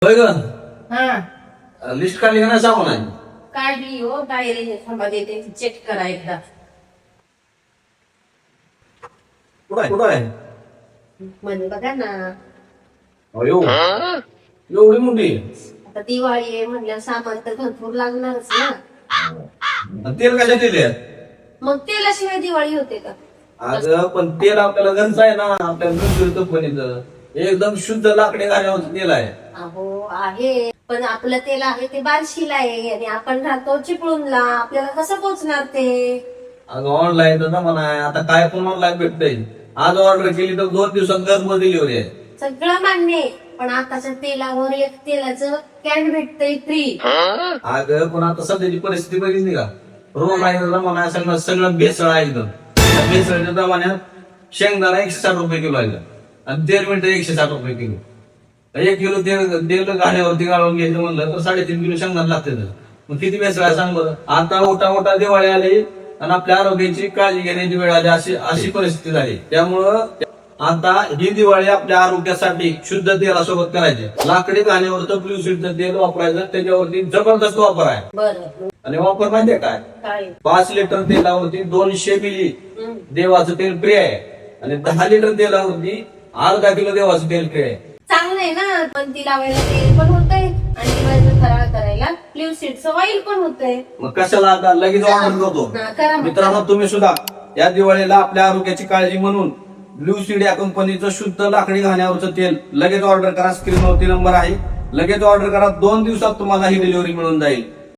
होय ग. हा लिस्ट काढली का नाही सांगू नाही. काढली हो डायरी थांबा देते चेक करा एकदा. कुठं आहे म्हणजे बघा ना अयो एवढी मोठी आता दिवाळी आहे म्हणल्या सामान तर भरपूर लागणारच ना. आणि तेल कशा दिले मग तेलाशिवाय दिवाळी होते का? अगं पण तेल आपल्याला गंज आहे ना आपल्या मिळतं कंपनीचं एकदम शुद्ध लाकडी घाण्यावरचं तेल आहे. अहो आहे पण आपलं तेल आहे ते बार्शीला आहे आणि आपण राहतो चिपळूणला, आपल्याला कसं पोचणार ते? अगं ऑनलाईन तर जमाना आहे आता काय पण ऑनलाईन भेटतंय. आज ऑर्डर केली तर 2 दिवसात घरपोच डिलिव्हरी आहे. सगळं मान्य आहे पण आताच्या तेलावर एक तेलाचं कॅन भेटतंय फ्री. अगं पण आता सध्याची परिस्थिती बघितली का? रोज आहे जमाना आहे, सगळं सगळं भेसळ आहे एकदम. त्या भेसळच्या जमान्यात शेंगदाणा 160 रुपये किलो आहे आणि तेल मिनिटं 160 रुपये किलो. 1 किलो तेल गाड्यावरती गाळून घ्यायचं म्हणलं तर 3.5 किलो शेंगदाणा लागते. मग किती भेसळ आहे सांग बरं. आता मोठा दिवाळी आली आणि आपल्या आरोग्याची काळजी घेण्याची वेळ आली अशी परिस्थिती झाली. त्यामुळं आता ही दिवाळी आपल्या आरोग्यासाठी शुद्ध तेलासोबत करायची. लाकडी घाण्यावरचं ब्ल्यू सीडचं तेल वापरायचं त्याच्यावरती जबरदस्त वापर आहे. बरं आणि वापर माहितीये काय? काय 5 लिटर तेलावरती 200 मिली देवाचं तेल फ्री आहे आणि 10 लिटर तेलावरती अर्धा किलो देवाचं तेल फ्री आहे. चांगलं आहे ना. पण ती लावायला तेल पण होतंय आणि दिवाळीचं फराळ करायला ब्ल्यू सीडचं ऑइल पण होतंय. मग कशाला आता लगेच ऑर्डर करतो. करा मग. मित्रांनो तुम्ही सुद्धा या दिवाळीला आपल्या आरोग्याची काळजी म्हणून ब्ल्यू सीड या कंपनीचं शुद्ध लाकडी घाण्यावरचं तेल लगेच ऑर्डर करा. स्क्रीनवरती नंबर आहे. लगेच ऑर्डर करा. 2 दिवसात तुम्हाला ही डिलिव्हरी मिळून जाईल.